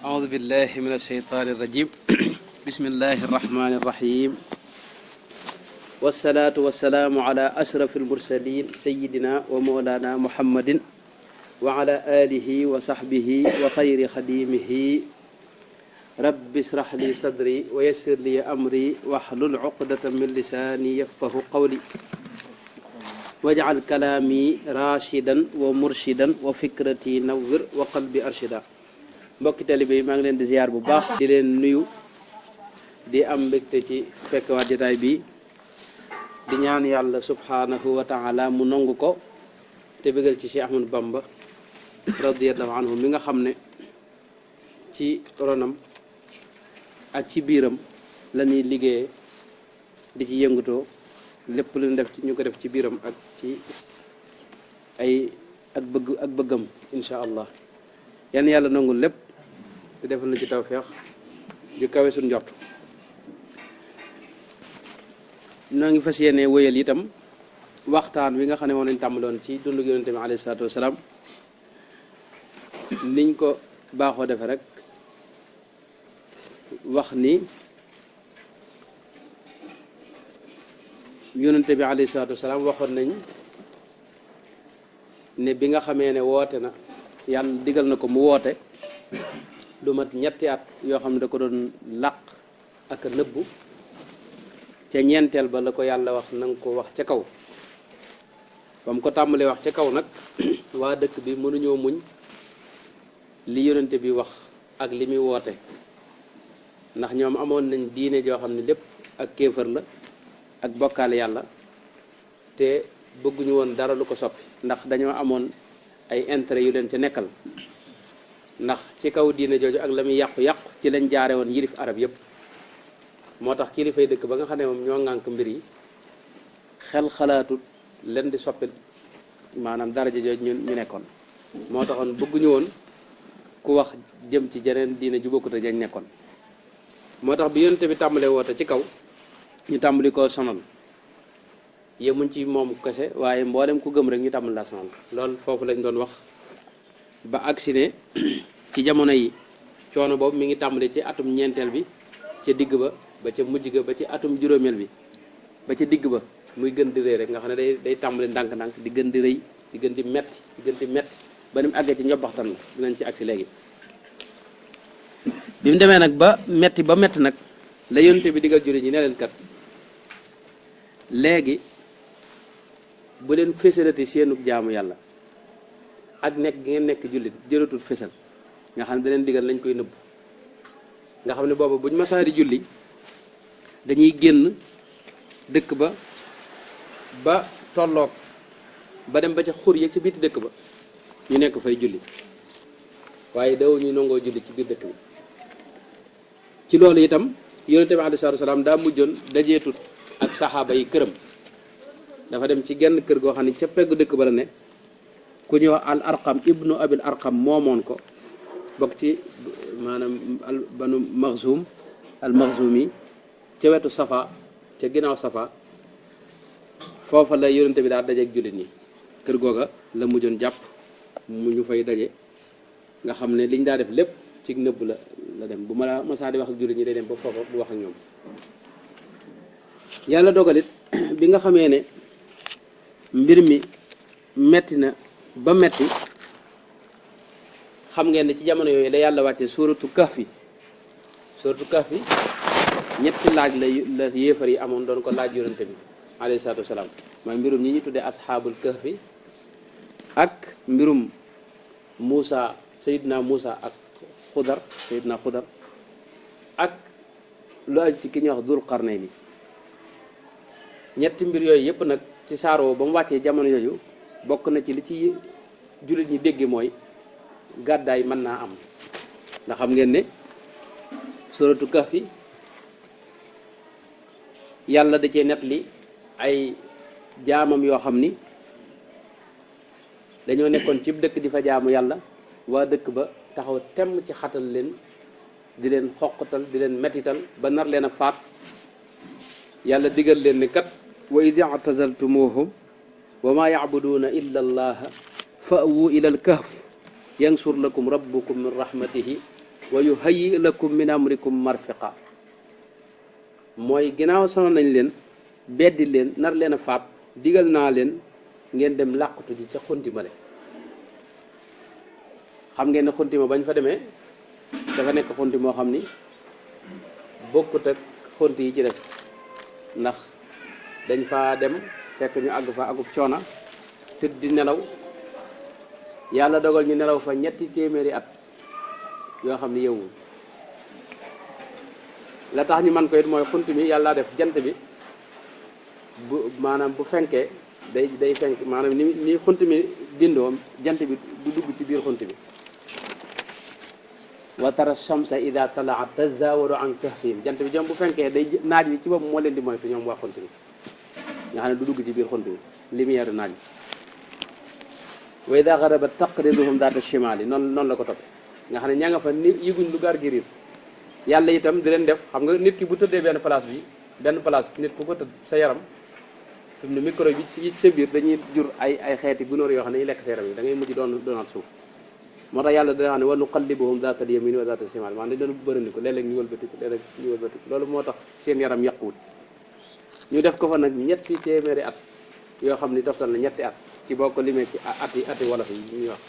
أعوذ بالله من الشيطان الرجيم بسم الله الرحمن الرحيم والصلاة والسلام على أشرف المرسلين سيدنا ومولانا محمد وعلى آله وصحبه وخير خديمه رب اشرح لي صدري ويسر لي أمري واحلل عقدة من لساني يفقه قولي واجعل كلامي راشدا ومرشدا وفكرتي نور وقلبي أرشدا. mbokki talibé yi maa ngi leen di ziar bu baax di leen nuyu di am mbégte ci fekk waa jotaay bi di ñaan yàlla subhanahu wa ta'ala mu nangu ko te bëggal ci Cheikh Ahmadou Bamba radiyallahu anhu mi nga xam ne ci ronam ak ci biiram la ñuy liggéeyee di ci yëngatoo lépp lu ñu def ci ñu ko def ci biiram ak ci ay ak bëggam insha allah yan yàlla nangul lépp te defal na ci tawfeex ju kawe suñ njort. noo ngi fas yéene wéyal itam waxtaan wi nga xam ne moom lañ tàmbaloon ci dundu Yonent bi alayhi salaatu wasalaam niñ ko baaxoo defe rek wax ni Yonent bi alayhi salaatu wasalaam waxoon nañ ne bi nga xamee ne woote na yàlla digal na ko mu woote lu mat ñetti at yoo xam ne da ko doon làq ak nëbbu ca ñeenteel ba la ko yàlla wax na nga ko wax ca kaw ba mu ko tàmbalee wax ca kaw nag waa dëkk bi mënuñoo muñ li yonente bi wax ak li muy woote ndax ñoom amoon nañ diine joo xam ne lépp ak kéefër la ak bokkaale yàlla te bëgguñu woon dara lu ko soppi ndax dañoo amoon ay intérêt yu leen ci nekkal ndax ci kaw diine jooju ak la muy yàqu-yàqu ci lañ jaare woon yilif arab yépp moo tax kilifay dëkk ba nga xam ne moom ñoo ŋànk mbir yi xel xalaatut leen di soppi maanaam daraja jooju ñu nekkoon moo taxoon bëgguñu woon ku wax jëm ci jeneen diine ju bokkut jañ nekkoon moo tax bi yonente bi tàmbalee woote ci kaw ñu tàmbali ko sonal yemuñ ci moom kese waaye mboolem ku gëm rek ñu tàmbali la sonal loolu foofu lañ doon wax ba agsi ne ci jamono yi coono boobu mi ngi tàmbali ci atum ñeenteel bi ca digg ba ba ca mujj ga ba ci atum juróomeel bi ba ca digg ba muy gën di rëy rek nga xam ne day tàmbali ndànk-ndànk di gën di rëy di gën di metti ba ni mu àggee ci njobbaxtan la dinañ ci agsi léegi bi mu demee nag ba metti nag la yonte bi digal jullit ñi ne leen kat léegi bu leen fésalati seenug jaamu yàlla ak nekk gi ngeen nekk jullit jëratul fésal nga xam ne da leen digal nañ koy nëbb nga xam ne booba buñ masaa di julli dañuy génn dëkk ba tolloog ba dem ba ca xur ya ca biti dëkk ba ñu nekk fay julli waaye daw ñu nangoo julli ci biir dëkk bi ci loolu itam yonente bi alayhi salaatu wasalaam daa mujjoon dajeetut ak saxaaba yi këram dafa dem ci genn kër goo xam ne ca peggu dëkk ba la ne ku ñuy wax al arqam ibnu abil arqam moomoon ko bokk ci maanaam al banu maxzum al maxzumi ca wetu safa ca ginnaaw safa foofa la yonente bi daal dajeeg jullit ñi kër googa la mujjoon jàpp mu ñu fay daje nga xam ne liñ daa def lépp ci nëbb la dem bu ma la masaa di wax ak jullit ñi day dem ba foofa bu wax ak ñoom yàlla dogalit bi nga xamee ne mbir mi metti na ba metti xam ngeen ne ci jamono yooyu la yàlla wàcce suuratu kahfi ñetti laaj la yéefar yi amoon doon ko laaj yonente bi alayhi salaatu wasalaam mooy mbirum ñi ñu tuddee asxaabul kahfi ak mbirum Muusa Seydina Muusa ak Seydina Xudar ak lu aju ci ki ñuy wax Dul Qarnayni ñetti mbir yooyu yëpp nag ci saaroo ba mu wàccee jamono yooyu bokk na ci li ci jullit ñi dégge mooy gàddaay mën naa am ndax xam ngeen ne suratu kahfi yàlla da cee net li ay jaamam yoo xam ni dañoo nekkoon ci dëkk di fa jaamu yàlla waa dëkk ba taxaw temm ci xatal leen di leen xoqatal di leen mettital ba nar leen a faat yàlla digal leen ne kat wa id i'tazaltumuhum wa ma ya'buduna illa allaha fa'wu ila al-kahf yansur lakum rabbukum min rahmatihi wa yuhayyi lakum min amrikum marfiqa mooy ginnaaw sonal nañ leen beddi leen nar leen a faat digal naa leen ngeen dem làqatu ji ca xuntimale xam ngeen ne xuntima bañ fa demee dafa nekk xunti moo xam ni bokkut ak xunti yi ci des ndax dañ fa dem fekk ñu àgg fa agub coona tëdd di nelaw yàlla dogal ñu nelaw fa 300 at yoo xam ni yewwul la tax ñu man ko it mooy xunt mi yàlla def jant bi bu maanaam bu fenkee day fenk maanaam ni xunt mi bindoo jant bi du dugg ci biir xunt bi wa tara shamsa ida talaat tazawaru an kahfihim jant bi jom bu fenkee day naaj bi ci bopp moo leen di moytu ñoom waa xunt bi nga xam ne du dugg ci biir xunt bi lumière naaj bi wa ida garabat taqriduhum daata shimali noonu la ko toppe nga xam ne ña nga fa ni yëguñ lu gaar gi riir yàlla itam di leen def xam nga nit ki bu tëddee benn place nit ku ko tëdd sa yaram fi mu ne micro bi ci sa biir dañuy jur ay xeeti gunóor yoo xam ne dañuy lekk sa yaram yi da ngay mujj doonaat suuf moo tax yàlla dana xam ne wa nuqallibuhum daatal yamin wa daatal shimal maanaam dañ doon bërandiku léeg-léeg ñu wëlbatiku loolu moo tax seen yaram yàquwut ñu def ko fa nag 300 at yoo xam ni doftal na 3 at ci boo ko limee ci ati wolof yi ñuy wax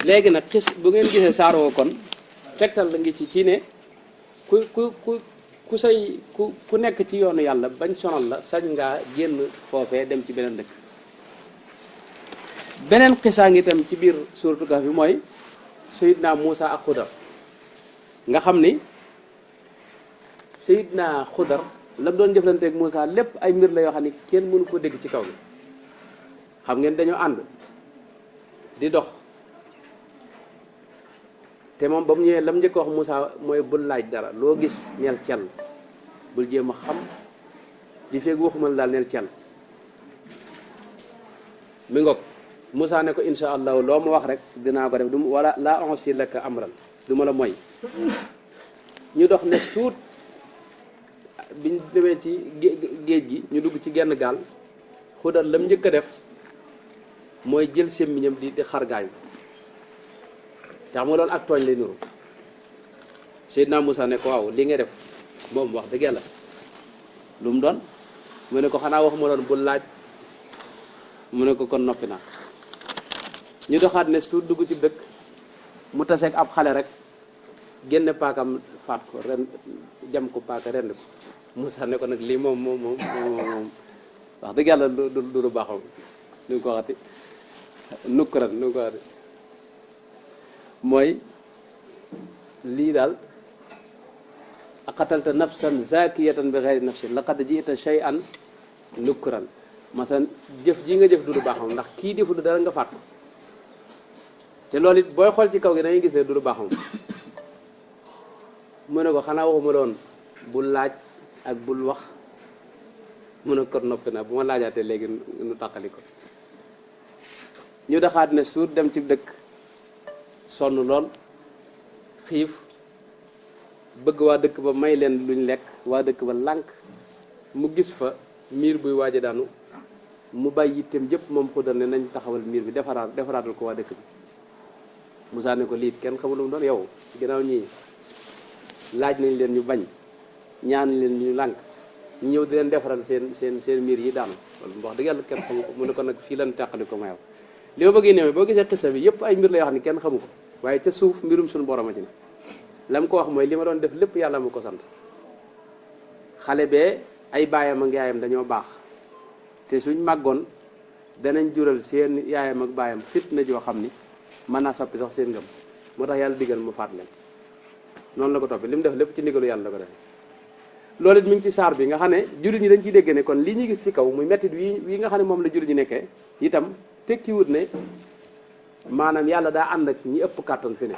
léegi nag bu ngeen gisee saaroo kon tegtal la ngi ci ne ku nekk ci yoonu yàlla bañ sonal la sañ ngaa génn foofee dem ci beneen dëkk beneen xisaa ngi itam ci biir suuratu Kahf bi mooy Seydina Muusa ak Xudar nga xam ni Seydina Xudar la doon jëflanteeg Muusa lépp ay mbir la yoo xam ni kenn mënu ko dégg ci kaw gi xam ngeen dañoo ànd di dox te moom ba mu ñëwee lam njëkk wax Muusa mooy bul laaj dara loo gis neel cell bul jéem a xam di feeg waxuma la daal neel cell mi ngoog Muusa ne ko insha allahu loo ma wax rek dinaa ko def du wala laa onsi laka amran du ma la moy ñu dox nes tuut biñ demee ci géej gi ñu dugg ci genn gaal Xudar lam njëkk a def mooy jël sémmiñam di xar gaañ te xam nga loolu ak tooñ lay nuru Seydina Muusa ne ko waaw li nga def moom wax dëgg yàlla lu mu doon mu ne ko xanaa waxuma doon bul laaj mu ne ko kon noppi naa ñu doxaat ne su dugg ci dëkk mu taseeg ab xale rek génne paakam faat ko ren jam ko paaka rend ko Muusa ne ko nag lii moom wax dëgg yàlla du lu baaxam nu ko waxati nukkuran nu ko waxati mooy lii daal aqatalta nafsan zakiyatan bi ghayri nafsin laqad ji'ta shay'an nukkuran masalan jëf ji nga jëf du baaxam ndax kii defu du dara nga faat te loolu it booy xool ci kaw gi da ngay gis ne du baaxam mu ne ko xanaa waxuma doon bul laaj ak bul wax mu ne ko noppi na bu ma laajaatee léegi nu tàqali ko ñu daxaat ne suur dem ci dëkk sonn lool xiif bëgg waa dëkk ba may leen luñ lekk waa dëkk ba lànk mu gis fa miir buy waaja daanu mu bàyyi yitteem jëpp moom Xudar ne nañ taxawal miir bi defaraatal ko waa dëkk bi Muusa ne ko lii kenn xamul lu mu doon yow ginnaaw ñii laaj nañ leen ñu bañ ñaan leen ñu lànk ñu ñëw di leen defaral seen miir yi daanu loolu wax dëgg yàlla kenn xamu ko mu ne ko nag fii lan tàqali ko ma yow li ma bëggee néew boo gisee xissa bi yëpp ay mbir la yoo xam ne kenn xamu ko waaye ca suuf mbirum suñu borom a ci ne la mu ko wax mooy li ma doon def lépp yàlla ma ko sant xale bee ay baayam ak yaayam dañoo baax te suñ màggoon danañ jural seen yaayam ak baayam fitna joo xam ni mën naa soppi sax seen ngëm moo tax yàlla digal mu faat leen noonu la ko toppee li mu def lépp ci ndigalu yàlla la ko defee loolu it mi ngi ci saar bi nga xam ne jullit ñi dañ ciy dégg ne kon lii ñuy gis ci kaw muy mettit wi nga xam ne moom la jullit ñi nekkee itam tekkiwut ne maanaam yàlla daa ànd ak ñi ëpp kàttan fi ne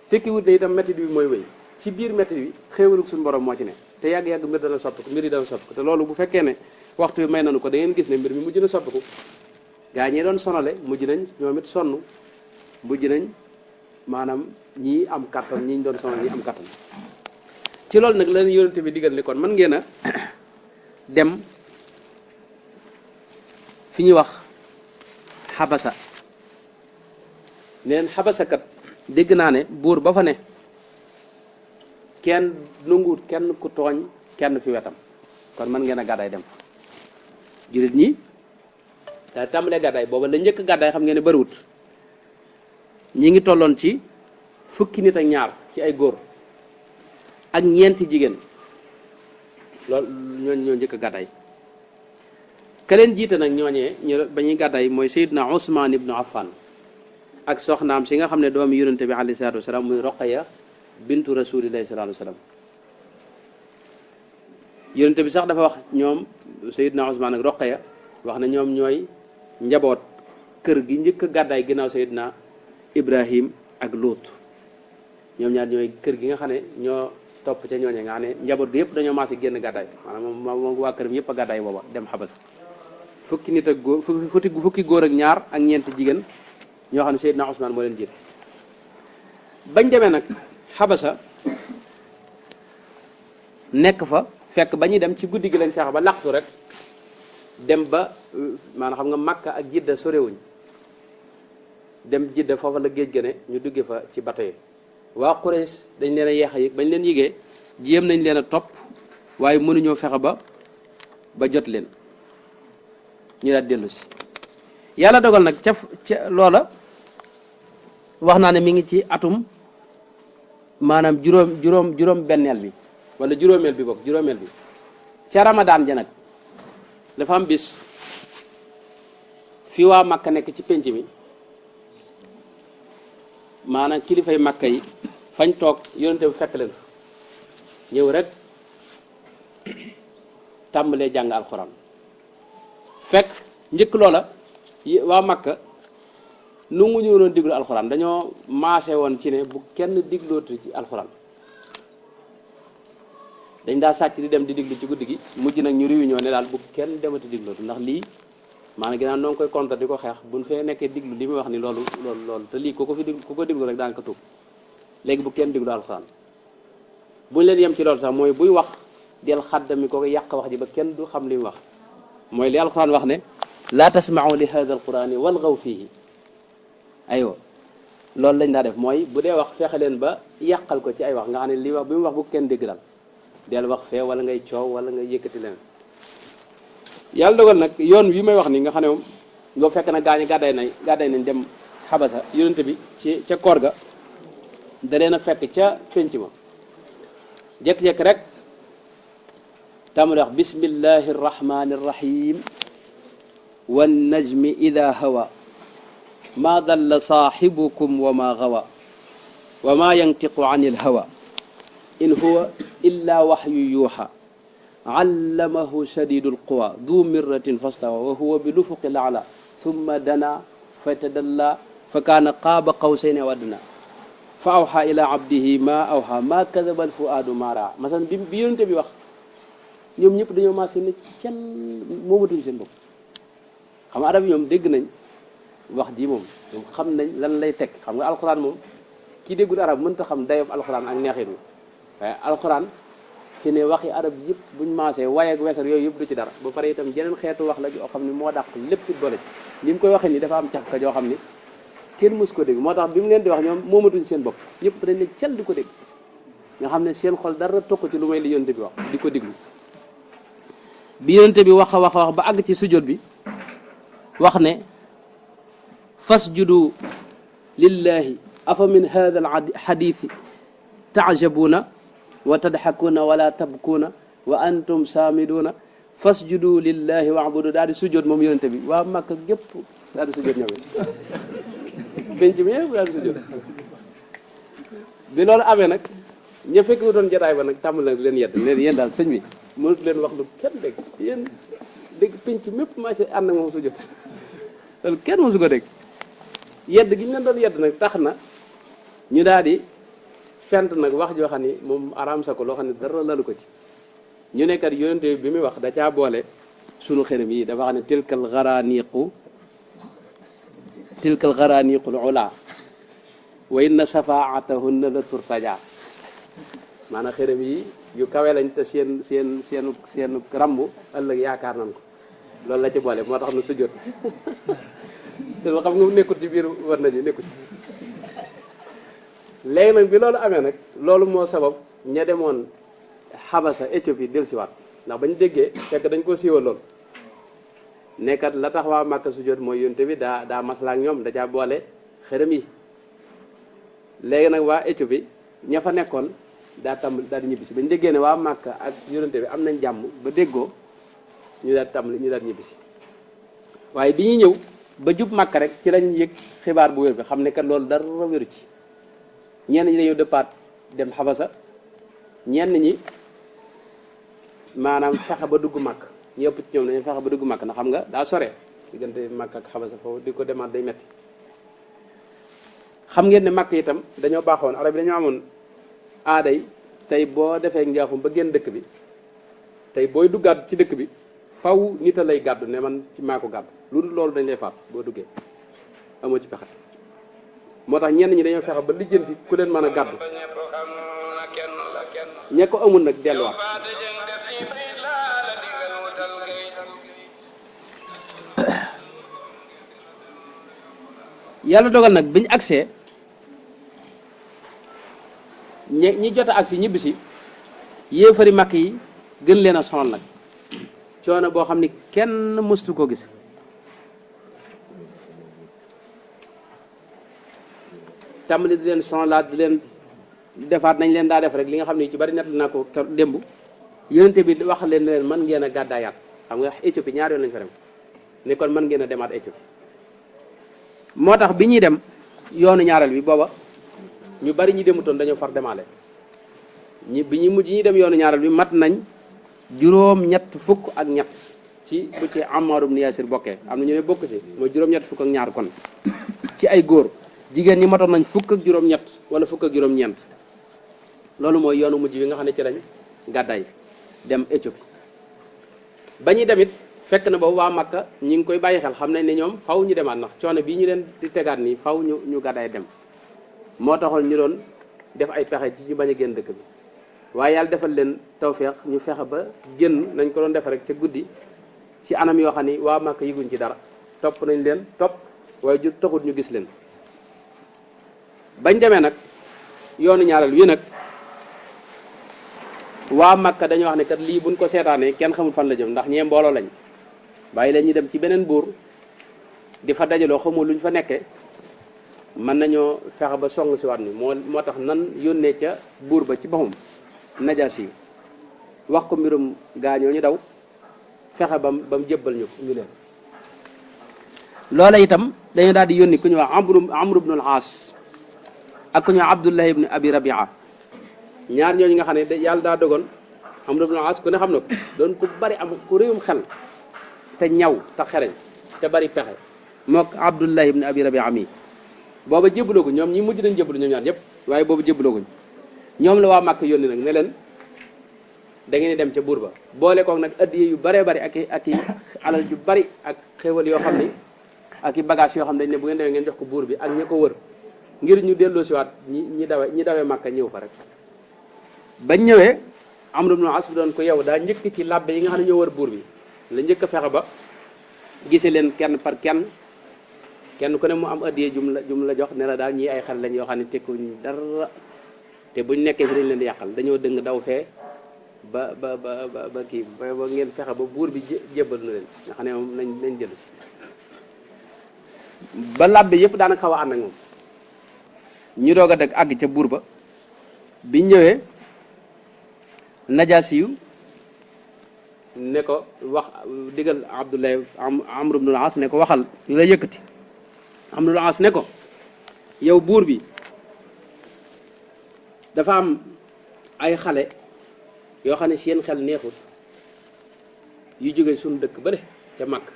tekkiwut ne itam mettit wi mooy wéy ci biir mettit wi xéewalug suñu borom moo ci ne te yàgg-yàgg mbir dana soppiku mbir yi dana soppiku te loolu bu fekkee ne waxtu bi may nanu ko da ngeen gis ne mbir mi mujj na soppiku gaa ñi doon sonale mujj nañ ñoom it sonn mujj nañ maanaam ñii am kàttan ñi ñu doon sonal ñi am kàttan ci loolu nag la leen yonente bi digal ni kon mën ngeen a dem fi ñuy wax xabasa neen xabasakat dégg naa ne buur ba fa ne kenn nanguwut kenn ku tooñ kenn fi wetam kon mën ngeen a gàddaay dem jullit ñi daa tàmbalee gàddaay booba la njëkk gàddaay xam ngeen ne bariwut ñi ngi tolloon ci fukki nit ak ñaar ci ay góor ak ñeenti jigéen loolu ñoo njëkk gàddaay ka leen jiite nag ñooñee ba ñuy gàddaay mooy Seydina Ousmane ibnu Affan ak soxnaam si nga xam ne doomi yonente bi alayhi salaatu wasalaam muy Roqaya bintu rasulillahi sallallahu alayhi wasallam yonente bi sax dafa wax ñoom Seydina Ousmane ak Roqaya wax ne ñoom ñooy njaboot kër gi njëkk gàddaay ginnaaw Seydina Ibrahim ak Luut ñoom ñaar ñooy kër gi nga xam ne ñoo topp ca ñooñe nga xam ne njaboot gi yëpp dañoo maasi génn gàddaay maanaam moom waa këram yëpp a gàddaay booba dem xabasa fukki nit ak góor fukki góor ak ñaar ak ñeenti jigéen ñoo xam ne Seydina Ousmane moo leen jiite bañ demee nag xabasa nekk fa fekk ba ñuy dem ci guddi gi lañ fexe ba laqtu rek dem ba maanaam xam nga Makka ak Jidda sorewuñ dem Jidda foofa la géej gëne ñu duggee fa ci bato yi waa Quraysh dañ leen a yeex a yëg bañ leen yëgee jéem nañ leen a topp waaye mënuñoo fexe ba jot leen ñu daal dellu si yàlla dogal nag ca loola wax naa ne mi ngi ci atum maanaam juróom benneel bi wala juróomeel bi bokk juróomeel bi ca Ramadan ja nag dafa am bis fi waa Makka nekk ci penc mi maanaam kilifay Makka yi fañ toog yonente bu fekk leen fa ñëw rek tàmbalee jàng alxuraan fekk njëkk loola waa Makka nu ngu ñu woon diglu alxuraan dañoo maase woon ci ne bu kenn diglootu ci alxuraan dañ daa sàcc di dem di diglu ci guddi gi mujj nag ñu réunion ne daal bu kenn demati diglootu ndax lii maanaam ginnaaw noo ngi koy contre di ko xeex buñ fee nekkee diglu li muy wax ni loolu te lii ku ko diglu rek daan ko tuub léegi bu kenn diglu alxuraan buñ leen yem ci loolu sax mooy buy wax del xaddami ko yàq wax ji ba kenn du xam li mu wax mooy li alxuraan wax ne laa tasma'u li hada alqurani walgaw fihi aywa loolu lañ daa def mooy bu dee wax fexe leen ba yàqal ko ci ay wax nga xam ne li wax bi mu wax bu kenn dégg daal del wax fee wala ngay coow wala ngay yëkkati leen yàlla dogal nag yoon wi may wax ni nga xam ne moom loo fekk na gaañu gàdday nañ dem xabasa yonente bi ca koor ga da leen a fekk ca pénc ma jekk-jekk rek tamul wax bismillahi rrahmani rrahim wan najmi ida hawa ma dalla saaxibukum wa ma gawa wa ma yantiqu an il hawa in huwa illa waxyu yuuxa allamahu shadidul quwa du mirratin fastawa wa huwa bi lufuqil a'la thumma dana fatadalla fa kaana qaaba qawsayni aw adna fa awxa ila abdihi ma awxa ma kadaba al fuaadu ma raa masalan bi yonente bi wax ñoom ñëpp dañoo maa seen ne kenn moomatuñ seen bopp xam nga arab yi ñoom dégg nañ wax ji moom ñoom xam nañ lan lay teg xam nga alxuraan moom kii déggul arab mënta xam dayob alxuraan ak neexit wi waaye alxuraan fi ne waxi arab yëpp buñ maasee waaye ak weesar yooyu yëpp du ci dara ba pare itam jeneen xeetu wax la joo xam ne moo dàq lépp ci boole ci ni mu koy waxee ni dafa am cafka joo xam ni kenn mës ko dégg moo tax bi mu leen di wax ñoom moomatuñ seen bopp ñëpp dañ ne cel di ko dégg nga xam ne seen xol dara tokk ci lu may li yonte bi wax di ko déglu bi yonte bi wax a wax ba àgg ci sujjóot bi wax ne fasjudu lillahi afa min hadha al hadithi ta'jabuna wa tadxakuuna wala tabkuuna wa antum saamiduuna fasjudu lillahi wa'budu daal di sujjóot moom yonente bi waa Makka gépp daal di sujjóot ñoom penc mi yëpp daal di sujjóot bi loolu amee nag ña fekk doon jotaay ba nag tàmbal nag leen yedd leen yéen daal sëñ bi mënut leen wax lu kenn dégg yéen dégg penc mépp maa ci ànd ak moom sujjóot loolu kenn mosu ko dégg yedd gi ñu leen doon yedd nag tax na ñu daal di fent nag wax joo xam ni moom araam sa ko loo xam ne dara lalu ko ci ñu nekkat yonente bi muy wax da caa boole sunu xërëm yi dafa xam ne tilkal garaniqul ula wa inna safaatahunna la turtaja maanaam xërëm yi yu kawe lañ te seenu rambu ëllëg yaakaar nañ ko loolu la ci boole moo tax nu sujjóot te xam nga nekkul ci biir war nañu nekkul ci léegi nag bi loolu amee nag loolu moo sabab ña demoon Xabasa Éthiopie dellusiwaat ndax bañ déggee fekk dañ ko siiwal loolu nekkat la tax waa Màkka sujjóot mooy yonte bi daa maslaa ak ñoom da caa boole xërëm yi léegi nag waa Éthiopie ña fa nekkoon daa di ñibbisi bañ déggee ne waa Màkka ak yonente bi am nañ jàmm ba déggoo ñu daal tàmbali ñu daal ñibbisi waaye bi ñuy ñëw ba jub Màkka rek ci lañ yëg xibaar bu wér bi xam ne kat loolu dara wéru ci ñenn ñi dañoo dëppaat dem Xabasa ñenn ñi maanaam fexe ba dugg Màkk ñëpp ci ñoom dañu fexe ba dugg Màkk ndax xam nga daa sore diggante Màkk ak Xabasa foofu di ko demaat day metti xam ngeen ne Màkk itam dañoo baaxoon arab yi dañoo amoon aaday tey boo defee njaaxum ba génn dëkk bi tey booy duggaat ci dëkk bi faw nit a lay gàddu ne man ci maa ko gàddu lu dul loolu dañ lay faat boo duggee amoo ci pexe moo tax ñenn ñi dañoo fexe ba lijjanti ku leen mën a gàddu ñe ko amul nag delluwaat yàlla dogal nag biñu agsee ñi jot a agsi ñibbisi yéefari Màkk yi gën leen a sonal nag coono boo xam ni kenn mëstu ko gis tàmbali di leen sonalaat di leen defaat nañ leen daa def rek li nga xam ne ci bari nett naa ko démb yonente bi wax leen ne leen mën ngeen a gàddaayaat xam nga Éthiopie ñaar yoon lañu fa dem ne kon mën ngeen a demaat Éthiopie moo tax bi ñuy dem yoonu ñaareel bi booba ñu bari ñi demutoon dañoo far demaale bi ñu mujj ñuy dem yoonu ñaareel bi mat nañ juróom-ñett fukk ak ñett ci bu ci Ammar ibn Yasir bokkee am na ñu ne bokk ci mooy juróom-ñett fukk ak ñaar kon ci ay góor jigéen ñi matoon nañ fukk ak juróom-ñett wala fukk ak juróom-ñeent loolu mooy yoonu mujj bi nga xam ne ci lañ gàddaay dem Éthiopie ba ñuy demit fekk na boobu waa Makka ñi ngi koy bàyyi xel xam nañ ne ñoom faw ñu demaat ndax coono bii ñu leen di tegaat nii faw ñu gàddaay dem moo taxoon ñu doon def ay pexe ci ñu bañ a génn dëkk bi waaye yàlla defal leen tawféex ñu fexe ba génn nañ ko doon defe rek ca guddi ci anam yoo xam ni waa Makka yëguñ ci dara topp nañ leen topp waaye ju taxut ñu gis leen bañ demee nag yoonu ñaareel wi nag waa Makka dañoo wax ne kat lii buñ ko seetaanee kenn xamul fan la jëm ndax ñee mbooloo lañ bàyyi leen ñu dem ci beneen buur di fa dajaloo xamul luñ fa nekkee mën nañoo fexe ba song si waat ni moo tax nan yónnee ca buur ba ci boppam Najaasi yi wax ko mbirum gaañoo ñu daw fexe bam jébbal ñu leen loola itam dañu daal di yónni ku ñu wax Amr ibn al-As ak ku ñu wax Abdullah ibn Abi Rabia ñaar ñooñu nga xam ne yàlla daa dogoon Amr ibn al-As ku ne xam na ko doon ku bari am ku réewum xel te ñaw te xereñ te bari pexe mook Abdullah ibn Abi Rabia mi booba jébbalooguñ ñoom ñi mujj nañ jébbalu ñoom ñaar ñëpp waaye boobu jébbalooguñ ñoom la waa Màkk yónni nag ne leen da ngeen di dem ca buur ba boole koog nag addiye yu baree bari ak i alal ju bari ak xéwal yoo xam ne ak i bagage yoo xam ne dañ ne bu ngeen demee ngeen jox ko buur bi ak ñi ko wër ngir ñu delloo siwaat ñi dawee Màkka ñëw fa rek bañ ñëwee Amr ibn al-As bi doon ko yow daa njëkk ci labbe yi nga xam ne ñoo wër buur bi la njëkk a fexe ba gisee leen kenn par kenn ku ne mu am addiye jum la jox ne la daal ñii ay xel lañ yoo xam ne tekkuñ dara te buñ nekkee fi dañ leen di yàqal dañoo dëng daw fee ba kii ba ngeen fexe ba buur bi jébbal na leen nga xam ne moom nañ jël si ba labbe yëpp daanaka xaw a ànd ak moom ñu doog a dëgg àgg ca buur ba biñ ñëwee Najaasi yu ne ko wax digal Abdullah Amr ibn al-As ne ko waxal li la yëkkati Amr ibn al-As ne ko yow buur bi dafa am ay xale yoo xam ne seen xel neexut yu jóge suñu dëkk ba de ca Makk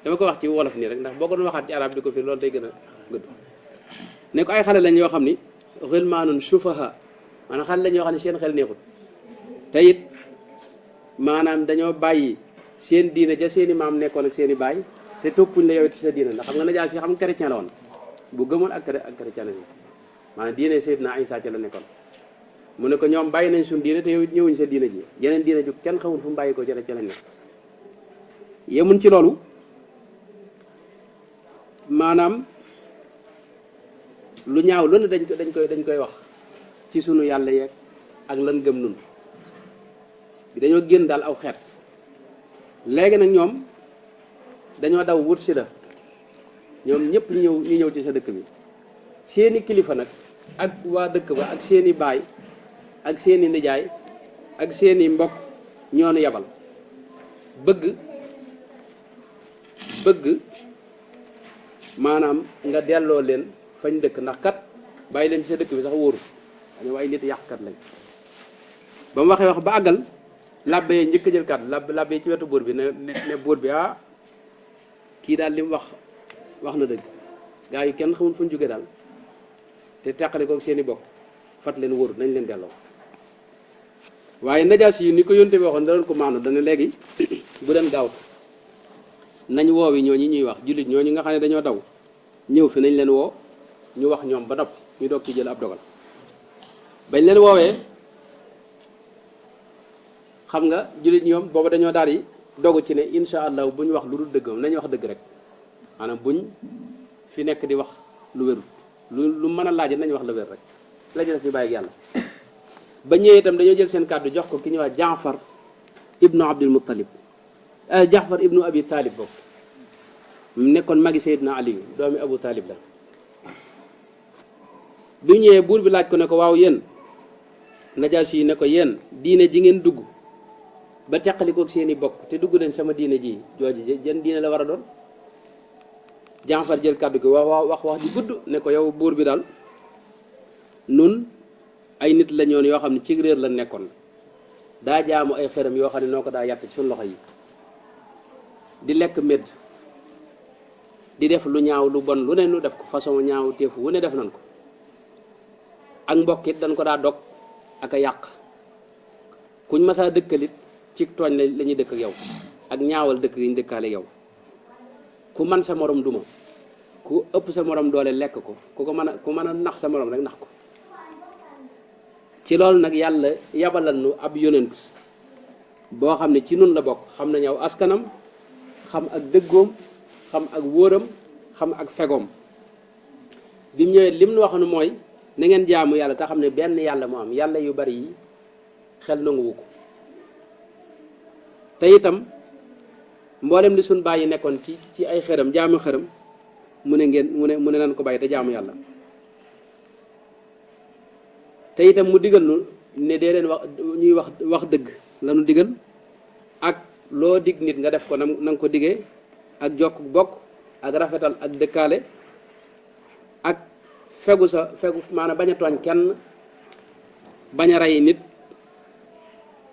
dama ko wax ci wolof nii rek ndax boo ko doon waxaat ci arab di ko fi loolu day gën a gudd ne ko ay xale lañ yoo xam ni xilmaanun sufaha maanaam xale lañ yoo xam ne seen xel neexut te it maanaam dañoo bàyyi seen diina ja seeni maam nekkoon ak seeni baay te toppuñ la yow it ci sa diina ndax xam nga Najaasi xam nga chrétien la woon bu gëmoon ak chrétien la maanaam diine Seydina Isa ca la nekkoon mu ne ko ñoom bàyyi nañ suñu diine te yow it ñëwuñ sa diina ji yeneen diina ju kenn xamul fu mu bàyyi ko ca lañ nekk yemuñ ci loolu maanaam lu ñaaw lu ne dañ koy wax ci sunu yàlla yeeg ak lan gëm nun dañoo génn daal aw xeet léegi nag ñoom dañoo daw wut si la ñoom ñëpp ñu ñëw ci sa dëkk bi seeni kilifa nag ak waa dëkk ba ak seeni baay ak seeni nijaay ak seeni mbokk ñoonu yabal bëgg maanaam nga delloo leen fañ dëkk ndax kat bàyyi leen ci sa dëkk bi sax wóoru dañu ay nit yàqkat lañ ba mu waxee wax ba àggal labbe yi njëkk jël kàddu labbe yi ci wetu buur bi ne buur bi kii daal li mu wax na dëgg gaa yi kenn xamul fu ñu jóge daal te teqali ko seeni bokk fat leen wóoru nañ leen delloo waaye Najaasi yi ni ko yónte bi waxoon da doon ko maanu dana léegi bu den gaaw nañ woowi ñooñu ñuy wax jullit ñooñu nga xam ne dañoo daw ñëw fi nañ leen woo ñu wax ñoom ba nopp ñu doog ci jël ab dogal bañ leen woowee xam nga jullit ñoom booba dañoo daal di dogu ci ne insha allah buñ wax lu dul dëgg nañ wax dëgg rek maanaam buñ fi nekk di wax lu wérul lu mën a laaj nañ wax la wér rek la ci def ñu bàyyi ak yàlla ba ñëwee itam dañoo jël seen kàddu jox ko ki ñuy wax Jaafar ibnu Abdul Muttalib Jaafar ibnu Abi Talib boobu nekkoon magi Seydina Aliyu doomi Abu Talib la bi ñëwee buur bi laaj ko ne ko waaw yéen Najaasi yi ne ko yéen diine ji ngeen dugg ba teqalikook seeni bokk te dugg nañ sama diine ji jooju jën diine la war a doon Jaafar jël kàddu gi wax ji gudd ne ko yow buur bi daal nun ay nit la ñoon yoo xam ne ci réer la nekkoon daa jaamu ay xeram yoo xam ne noo ko daa yàtt ci suñu loxo yi di lekk médd di def lu ñaaw lu bon lu ne nu def ko façon ñaaw teefu wu ne def nañ ko ak mbokkit dañ ko daa dog ak a yàq kuñ masaa dëkkalit ci tooñ la ñuy dëkk ak yow ak ñaawal dëkk yi ñu dëkkaale yow ku man sa morom duma ku ëpp sa morom doole lekk ko ku mën a nax sa morom rek nax ko ci loolu nag yàlla yabalal nu ab yonent boo xam ne ci nun la bokk xam na ñëw askanam xam ak dëggoom xam ak wóoram xam ak fegoom bi mu ñëwee lim nu wax nu mooy na ngeen jaamu yàlla te xam ne benn yàlla moo am yàlla yu bari yi xel nanguwu ko te itam mboolem li suñ bàyyi nekkoon ci ay xëram jaamu xëram mu ne nan ko bàyyi te jaamu yàlla te itam mu digal nu ne dee leen wax dëgg la nu digal ak loo dig nit nga def ko na nga ko digee ak jokk bokk ak rafetal ak dëkkaale ak fegu maanaam bañ a tooñ kenn bañ a rey nit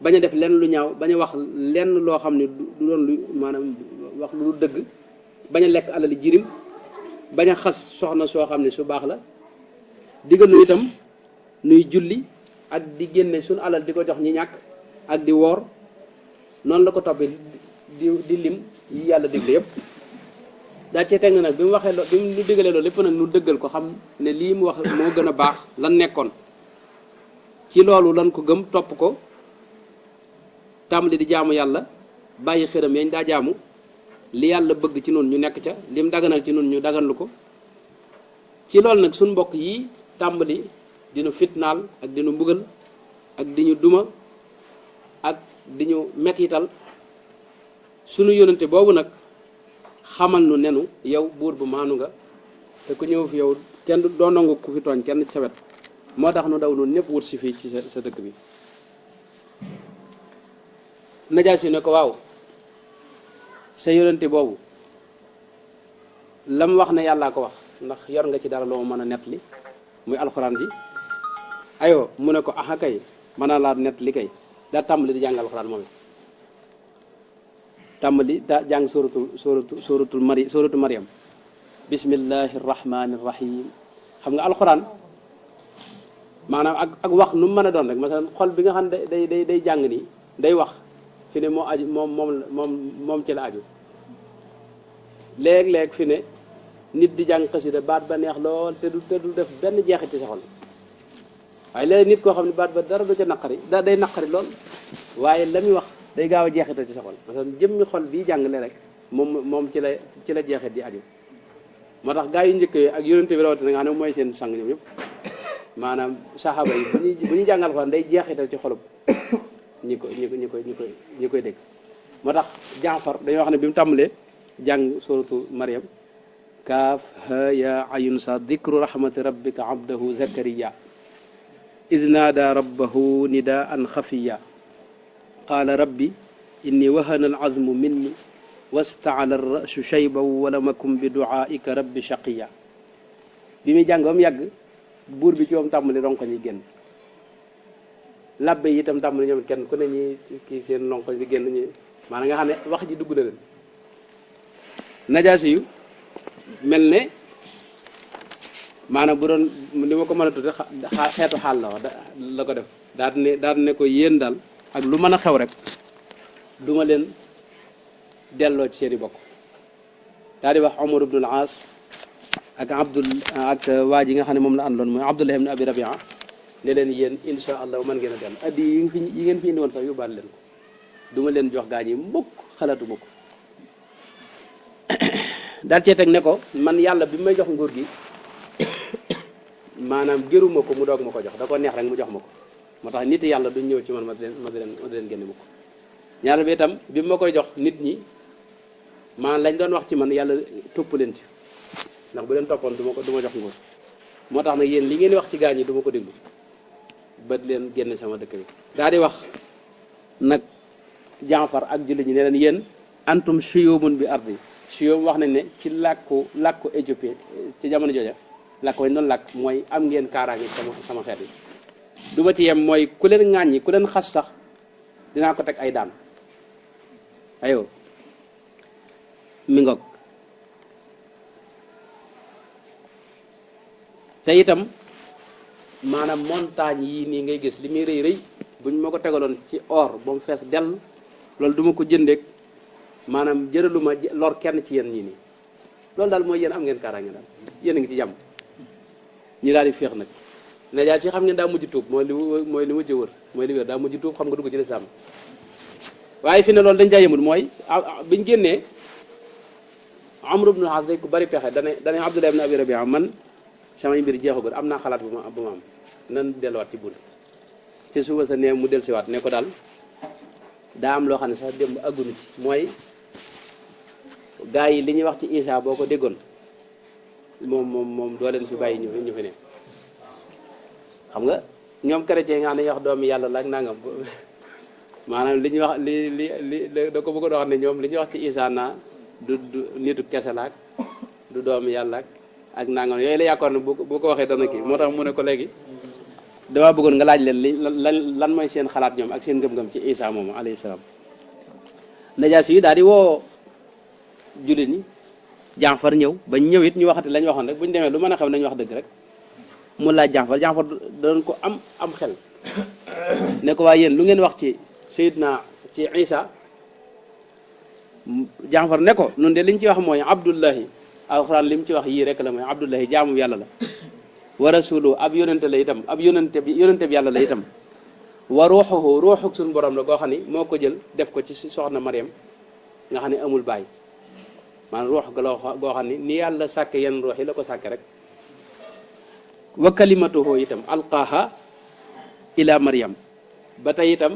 bañ a def lenn lu ñaaw bañ a wax lenn loo xam ne du doon lu maanaam wax lu dëgg bañ a lekk alali jirim bañ a xas soxna soo xam ne su baax la digal nu itam nuy julli ak di génne suñu alal di ko jox ñi ñàkk ak di woor noonu la ko toppee di lim yi yàlla digle yëpp daa cee teg na nag bi mu waxee bi mu digalee loolu lépp nag nu dëggal ko xam ne lii mu wax moo gën a baax lan nekkoon ci loolu lan ko gëm topp ko tàmbali di jaamu yàlla bàyyi xëram yañ daa jaamu li yàlla bëgg ci noonu ñu nekk ca lim daganal ci noonu ñu daganlu ko ci loolu nag suñ mbokk yi tàmbali dinu fitnaal ak dinu mbugal ak di ñu duma ak di ñu mettital sunu yónnante boobu nag xamal nu nenu yow buur bu maanu nga te ku ñëw fi yow kenn doo nangu ku fi tooñ kenn ci sa wet moo tax nu daw noonu ñëpp wut si fii ci sa dëkk bi Najaasi ne ko waaw sa yónnante boobu lam wax ne yàllaa ko wax ndax yor nga ci dara loo mën a nettali muy alxuraan ji ayoo mu ne ko aha kay mën naa laa nettali kay daa tàmbali di jàng alxuraan moom tàmbali daa jàng suratul Maryam bismillahi rahmani rahim xam nga alxuraan maanaam ak wax nu mu mën a doon rek masalan xol bi nga xam ne day jàng nii day wax fi ne moo aju moom ci la aju léeg-léeg fi ne nit di jàng xasida baat ba neex lool te du def benn jeexit ci sa xol waaye léeg nit koo xam ne baat ba dara du ca naqari day naqari lool waaye la muy wax day gaaw a jeexital ci sa xol parce que jëmmi xol bii jàngale rek moom ci la jeexit di aju moo tax gaa yu njëkk yi ak yonente bi rawatina nga xam ne mooy seen sang ñoom yëpp maanaam saxaaba yi bu ñu jàngal Alxuraan day jeexital ci xolub ñi koy dégg. moo tax Jaafar dañoo wax ne bi mu tàmbalee jàng suratu Maryam kaaf ha ya ayun sa dikru rahmati rabbika abdahu zakariya iz naada rabbahu nidaan xafiya qaala rabbi inni wahana al azmu minni wastaala ar-ra'su shayban wa lam akun bi du'aika rabbi shaqiya bi muy jàng ba mu yàgg buur bi ci moom tàmbali ronko ñi génn labbe yi itam tàmbali ñoom kenn ku ne ñi kii seen ronko ñi génn ñi maanaam nga xam ne wax ji dugg na leen Najaasi yu mel ne maanaam bu doon li ma ko mën a tudde xeetu xaal la ko def daal ne ko yéen daal ak lu mën a xew rek duma leen delloo ci seeni bokk daal di wax Umar ibn al-As ak waa ji nga xam ne moom la àndoon mooy Abdullah ibn Abi Rabia ne leen yéen insha allah mën ngeen a dellu addi yi ngeen fi indi woon sax yóbbaale leen ko duma leen jox gaa ñi mukk xalaatu mukk daal cee teg ne ko man yàlla bi may jox nguur gi maanaam gëruma ko mu doog ma ko jox da ko neex rek mu jox ma ko moo tax nit yàlla duñ ñëw ci man ma di leen génne mukk ñaar bi itam bi ma koy jox nit ñi maanaam lañ doon wax ci man yàlla topp leen ci ndax bu leen toppoon du ma jox nguur moo tax nag yéen li ngeen wax ci gaa ñi du ma ko déglu ba leen génne sama dëkk bi daal di wax nag Jaafar ak jullit ñi ne leen yéen antum shuyumun bi ardi shuyum wax nañ ne ci làkku Éthiopie ci jamono jooja làkk wañ doon làkk mooy am ngeen kaaraange sama xeet yi du ma ci yem mooy ku leen ŋàññi ku leen xas sax dinaa ko teg ay daan ayo mi ngoog te itam maanaam montagne yii nii ngay gis li muy rëy rëy buñ ma ko tegaloon ci or ba mu fees dell loolu duma ko jëndeek maanaam jëraluma lor kenn ci yéen ñii nii loolu daal mooy yéen am ngeen kaaraange daal yéen a ngi ci jàmm ñu daal di féex nag Najaasi si xam ngeen daa mujj tuub mooy li mujj wër mooy li wér daa mujj tuub xam nga dugg ci lislaam waaye fi ne loolu dañ caa yëmul mooy biñ génnee Amr ibn al-As day ku bari pexe dane Abdullah ibn Abi Rabia man samay mbir jeexagul am naa xalaat bu ma am nan delluwaat ci buur ci suba sa nee mu dellusiwaat ne ko daal daa am loo xam ne sax démb àggunu ci mooy gaa yi li ñuy wax ci Isa boo ko déggoon moom doo leen fi bàyyi ñu fi ne xam nga ñoom chrétien nga xam ne ñuy wax doomi yàlla la ak nangam maanaam li ñuy wax li da ko bëgg a wax ne ñoom li ñuy wax ci Isa naa du nitu kese la du doomi yàlla ak nangam yooyu la yaakaar ne bu ko waxee dana kii moo tax mu ne ko léegi dama bëggoon nga laaj leen lan mooy seen xalaat ñoom ak seen ngëm-ngëm ci Isa moomu alayhi salaam Najaasi yi daal di woo jullit ñi Jaafar ñëw bañ ñëw it ñu waxati lañ waxoon rek bu ñu demee lu mën a xew nañu wax dëgg rek mu laaj Jaafar doon ko am xel ne ko waaye yéen lu ngeen wax ci Seydina ci Isa Jaafar ne ko nun de liñ ci wax mooy Abdullahi alxuraan li mu ci wax yii rek la mooy Abdullahi jaamu yàlla la wa rasulu ab yonente la itam ab yonente bi yàlla la itam wa ruuxuk suñu borom la goo xam ni moo ko jël def ko ci soxna Mariam nga xam ne amul baay maanaam ruux goo xam ni yàlla sàkke yenn ruux yi la ko sàkke rek wa kalimatuhu itam alqaaha ila Mariam ba tey itam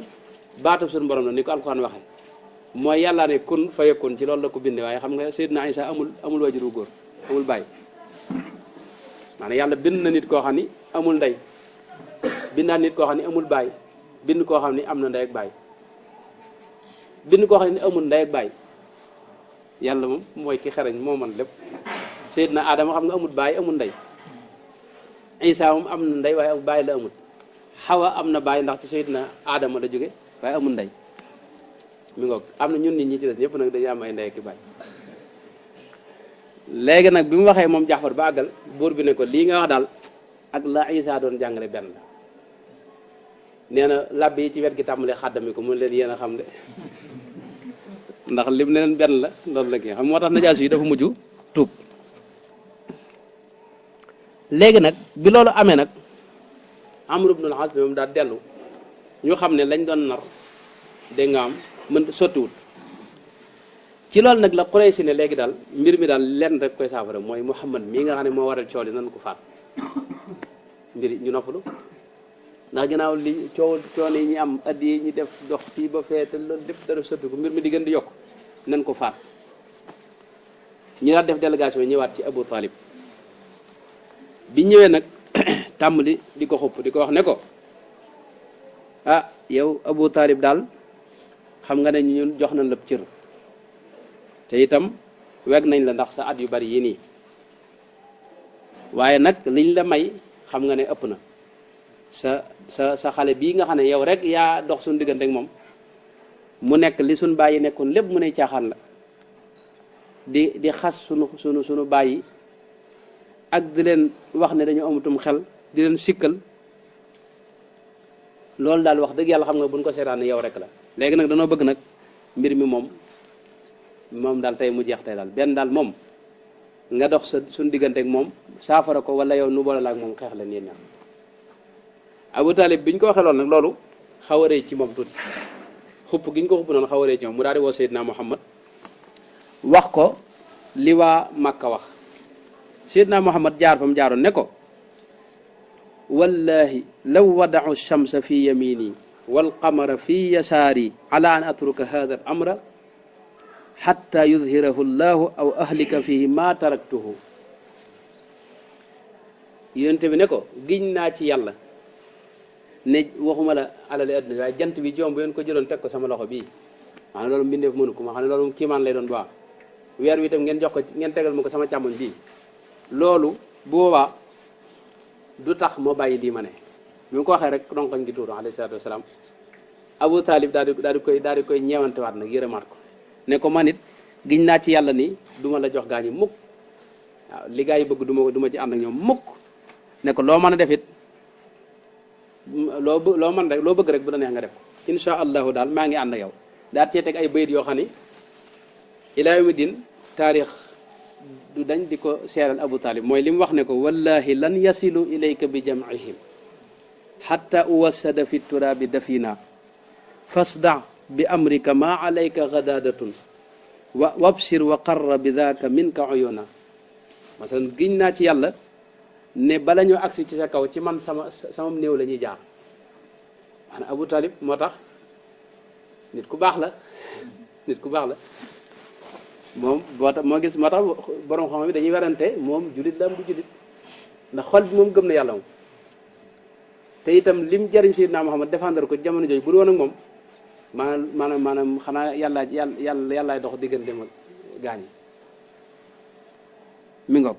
baatub suñu borom la ni ko alxuraan waxe mooy yàlla ne kun fa yakun ci loolu la ko binde waaye xam nga Seydina Isa amul wajur wu góor amul baay maanaam yàlla bind na nit koo xam ni amul ndey bindaat nit koo xam ni amul baay bind koo xam ni am na ndey ak baay bind koo xam ni amul ndey ak baay yàlla moom mooy ki xereñ moo man lépp Seydina Adama xam nga amul baay amul ndey Isa moom am na ndey waaye amul baay la amul Xawa am na baay ndax ci Seydina Adama la jóge waaye amul ndey mi ngoog am na ñun nit ñi ci des ñëpp nag dañuy am ay ndey ak baay léegi nag bi mu waxee moom Jaafar ba àggal buur bi ne ko lii nga wax daal ak la Isa doon jàngale benn la nee na làbbe yi ci wet gi tàmbalee xàddami ko mu leen yéen a xam de ndax lim ne leen benn la loolu la kii xam moo tax Najaasi yi dafa mujj tuub léegi nag bi loolu amee nag Amr ibn al-As moom daal dellu ñu xam ne lañ doon nar dégg nga am mën sottiwut ci loolu nag la Quraysh ne léegi daal mbir mi daal lenn rek koy saafara mooy Muhammad mii nga xam ne moo waral coow li nan ko faat mbir ñu noppalu ndax ginnaaw li coono yi ñi am at yi ñu def dox fii ba fee te loolu lépp dara sotti ko mbir mi di gën di yokk nan ko faat ñu daal def délégation ñëwaat ci Abu Talib bi ñëwee nag tàmbali di ko xupp di ko wax ne ko ah yow Abu Talib daal xam nga ne ñun jox nañ la cër te itam weg nañ la ndax sa at yu bari yi nii waaye nag liñ la may xam nga ne ëpp na sa xale bii nga xam ne yow rek yaa dox suñu diggante ak moom mu nekk li suñu bàyyi nekkoon lépp mu ne caaxaan la di xas sunu bàyyi ak di leen wax ne dañu amatum xel di leen sikkal loolu daal wax dëgg yàlla xam nga buñ ko seetaan yow rek la léegi nag danoo bëgg nag mbir mi moom daal tey mu jeex tey daal benn daal moom nga dox suñu diggante ak moom saafara ko wala yow nu boole la ak moom xeex leen yéen ñaar Abu Talib bi ñu ko waxee loolu nag loolu xaw a rëy ci moom tuuti xupp gi ñu ko xupp noonu xaw a rëy ci moom mu daal di woo Seydina Muhammad wax ko li waa Makka wax Seydina Muhammad jaar fa mu jaaroon ne ko wallahi law wadau shamsa fi yamini wal qamara fi yasaari ala an atruka hada al amra xatta yudhirahu llahu aw ahlika fihi ma taraktuhu yonente bi ne ko giñ naa ci yàlla ne waxuma la alali adduna waaye jant bi joom bu ngeen ko jëloon teg ko sama loxo bii xam ne loolu mbindeef mënu ko ma xam ne loolu kiimaan lay doon baax weer wi itam ngeen jox ko ngeen tegal ma ko sama càmmoñ bii loolu bu boobaa du tax moo bàyyi lii ma ne bi mu ko waxee rek ronkoñ gi tuuru alayhi salaatu wasalaam Abu Talib daal di koy ñeewantewaat nag yërëmaat ko ne ko man it giñ naa ci yàlla ni du ma la jox gaa ñi mukk waaw li gaa yi bëgg du ma ci ànd ak ñoom mukk ne ko loo mën a def it loo mën rek loo bëgg rek bu la neex nga def ko insha allahu daal maa ngi ànd ak yow daal cee teg ay bayit yoo xam ni ilaa yawmi din taarix du dañ di ko seeral Abu Talib mooy li mu wax ne ko wallahi lan yasilu ilayka bi jam'ihim hatta uwassada fi turabi dafina fasda bi amrika ma alayka gadadatun wabsir wa qarra bi daaka minka uyuna masalan giñ naa ci yàlla ne bala ñoo agsi ci sa kaw ci man sama néew la ñuy jaar maanaam Abu Talib moo tax nit ku baax la moom moo tax borom xam bi dañuy werante moom julit la am du julit ndax xol bi moom gëm na yàlla moom te itam lim jariñ Seydina Muhammad défendre ko jamono jooju bu doon ak moom maanaam xanaa yàllaay dox diggante ma gaañ mi ngoog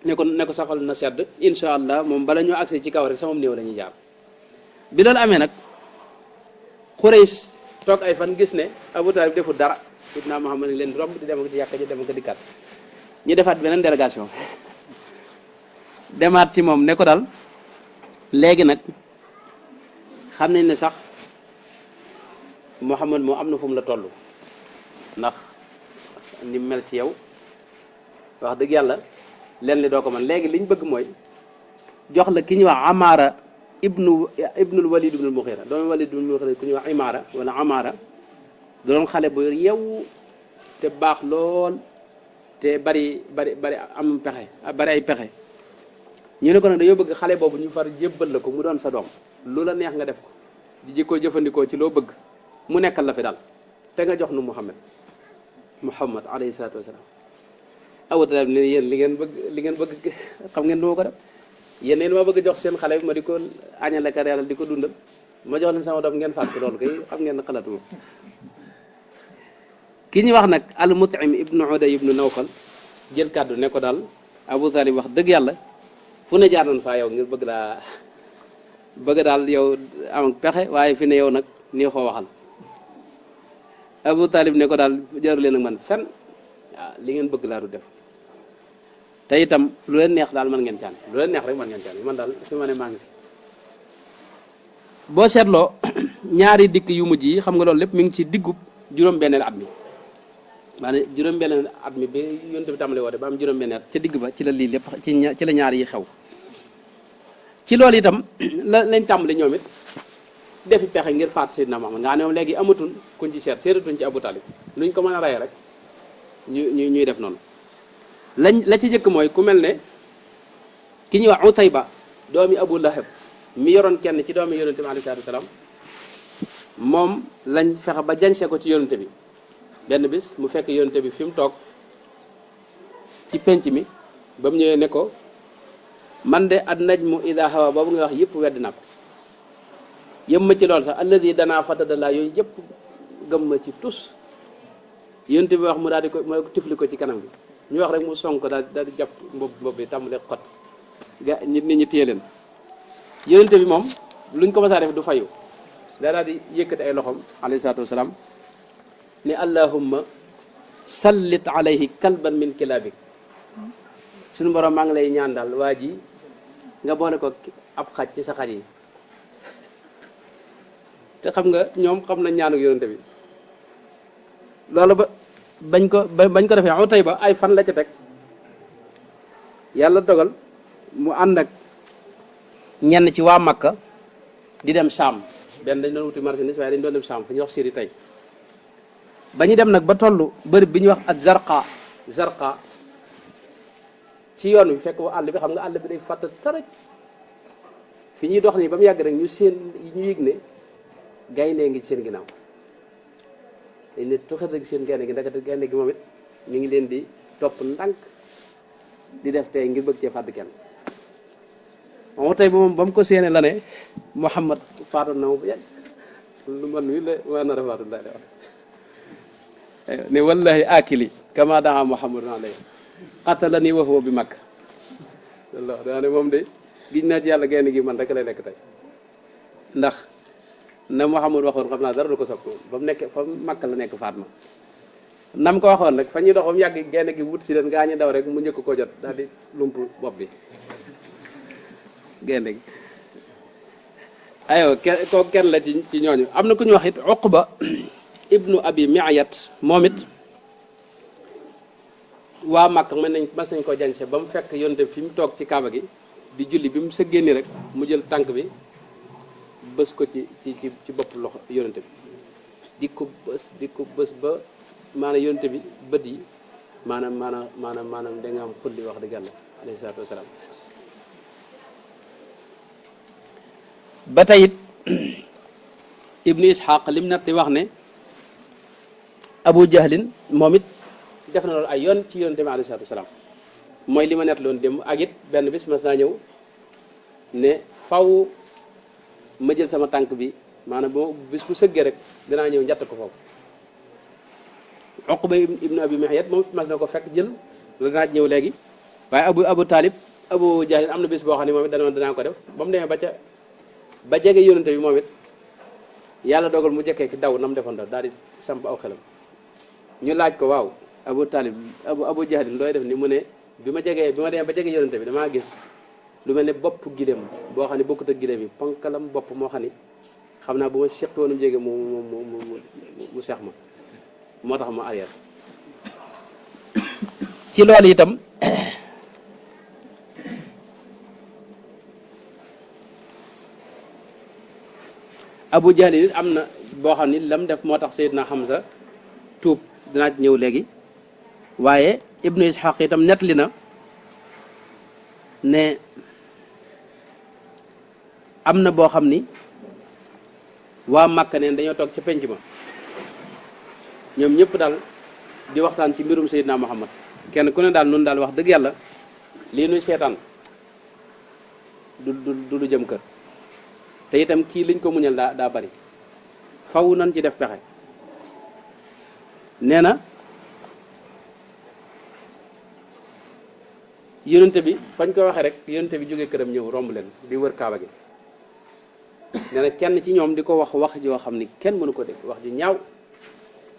ne ko saxal na sedd insha allah moom bala ñoo accès ci kaw rek sama néew la ñuy jaar bi loolu amee nag Quraysh toog ay fan gis ne Abu Talib deful dara Seydina Muhammad ni leen romb di dem ak ci yàkka ji dem ak dikkaat ñu defaat beneen délégation demaat ci moom ne ko dal léegi nag xam nañ ne sax Muhammad moo am na fu mu la toll ndax ni mel ci yow wax dëgg yàlla leen li doo ko man léegi liñ bëgg mooy jox la ki ñuy wax Amaara ibnul Walid ibnul Mughira doomu Walid ibnul Mughira ku ñuy wax Imaara wala Amaara doon xale bu yew te baax lool te bari am pexe bari ay pexe ñu ne ko nag dañoo bëgg xale boobu ñu far jébbal la ko mu doon sa doom lu la neex nga def ko di jikko jëfandikoo ci loo bëgg mu nekkal la fi daal te nga jox nu Muhammad alayhi salaatu wasalaam Abu Talib ne yéen li ngeen bëgg xam ngeen du ma ko def yéen neen ma bëgg jox seen xale bi ma di ko añale ka reeral di ko dundal ma jox leen sama doom ngeen fàtte loolu kay xam ngeen ne xalaatuma ki ñu wax nag al Mut'im ibnu Uday ibnu Nawfal jël kàddu ne ko daal Abu Talib wax dëgg yàlla fu ne jaar nañ faa yow ngir bëgg daal yow am pexe waaye fi ne yow nag nii xoo waxal Abu Talib ne ko daal jaru leen ak man fen waaw li ngeen bëgg laa du def te itam lu leen neex daal mën ngeen caan lu leen neex rek mën ngeen caan man daal fi ma ne maa ngi fi boo seetloo ñaari dikk yu mujj yi xam nga loolu lépp mi ngi ci diggub juróom-benneel at mi maanaam juróom-benneel at mi bi yonent bi tàmbali woote ba am juróom-benneel ca digg ba ci la lii lépp ci la ñaar yi xew ci loolu itam lañ tàmbali ñoom it defi pexe ngir faat Seydina Muhammad nga ne moom léegi amatul kuñ ci seetatuñ ci Abu Talib luñ ko mën a rey rek ñuy def noonu. la ci jëkk mooy ku mel ne ki ñuy wax Utayba doomi Abu Lahab mi yoroon kenn ci doomi yonente bi alayhi salaatu wasalaam moom lañ fexe ba jañse ko ci yonente bi benn bis mu fekk yonente bi fi mu toog ci penc mi ba mu ñëwee ne ko man de ad najmu ida hawa boobu nga wax yëpp weddi naa ko yëm ma ci loolu sax alladi danaa fatadala yooyu yëpp gëm ma ci tus yonente bi wax mu daal di ko mu tifli ko ci kanam bi ñu wax rek mu sonk daal di jàpp mbob bi tàmbale xot nit ñi téye leen yonente bi moom luñ ko masaa def du fayu daa daal di yëkkati ay loxom alayhi salaatu wasalaam ne allahumma sallit alayhi kalban min kilabik suñu borom maa ngi lay ñaan daal waa ji nga boole ko ab xaj ci sa xaj yi te xam nga ñoom xam nañ ñaanu yonente bi loolu bañ ko defee Utayba ay fan la ca teg yàlla dogal mu ànd ak ñenn ci waa Makka di dem Saam benn dañ doon wuti marchandise waaye dañ doon dem Saam fu ñuy wax Syrie tey ba ñu dem nag ba tollu bërëb bi ñuy wax ak Zarqa ci yoon wi fekk wa àll bi xam nga àll bi day fàtt taraj fi ñuy dox nii ba mu yàgg rek ñu yëg ne gaynde ngi ci seen ginnaaw dañ ne tuxat rek seen gaynde gi ndakate gaynde gi moom it mi ngi leen di topp ndànk di def tey ngir bëgg cee fàdd kenn moom tey moom ba mu ko séenee la ne Muhammad faatoon na ma bu yàgg lu man wi la waa nar a faatu daal di wax ne wallahi akili kama daa Muhammadun alayhi qatalani wa huwa bi Makka wallahi daa ne moom de giñ naa ci yàlla gaynde gi man rek lay nekk tey ndax na Muhammad waxoon xam naa dara du ko sopp ba mu nekk fa Makka la nekk Fatma nam ko waxoon rek fa ñuy dox ba mu yàgg gaynde gi wut si leen gaa ñi daw rek mu njëkk ko jot daal di lump bopp bi gaynde gi aywa kooku kenn la ci ñooñu am na ku ñu wax it Uqba ibnu Abi Mi'yat moom it waa Makka mas nañ ko jañse ba mu fekk yonte fi mu toog ci kaaba gi di julli bi mu sëggee ni rek mu jël tànk bi bës ko ci bopp loxo yonente bi di ko bës ba maanaam yonente bi bët yi maanaam da nga am xulli wax dëgg yàlla alayhi salaatu wasalaam ba tey it ibnu Ishaq lim nag di wax ne Abu Jahlin moom it def na loolu ay yoon ci yonente bi alayhi salaatu wasalaam mooy li ma nett loon démb ak it benn bis mas naa ñëw ne faw ma jël sama tànk bi maanaam boo bis bu sëggee rek dinaa ñëw njatt ko foofu Uqba ibnu Abi Mi'yat moom mas na ko fekk jël la naa ñëw léegi waaye Abu Talib Abu Jahl am na bis boo xam ne moom it danaa ko def ba mu demee ba jege yonente bi moom it yàlla dogal mu jekkee ki daw na mu defoon daal di samp aw xelam ñu laaj ko waaw Abu Talib Abu Jahl looy def ni mu ne bi ma demee ba jege yonente bi damaa gis lu mel ne bopp gileem boo xam ne bokkut ak gileem yi ponkalam bopp moo xam ne xam naa bu ma seq woonum jege mu seex ma moo tax ma arrière ci loolu itam Abu Jahl it am na boo xam ni lam def moo tax Seydina Hamza tuub dinaa ñëw léegi waaye Ibnu Ishaq itam nettali na ne am na boo xam ni waa Makka neen dañoo toog ca penc ma ñoom ñëpp daal di waxtaan ci mbirum Seydina Muhammad kenn ku ne daal nun daal wax dëgg yàlla lii nuy seetaan du lu jëm kër te itam kii liñ ko muñal daa bari faw nan ci def pexe nee na yonente bi fañ ko waxee rek yonente bi jógee këram ñëw romb leen di wër kaaba gi nee na kenn ci ñoom di ko wax joo xam ni kenn mënu ko dégg wax ju ñaaw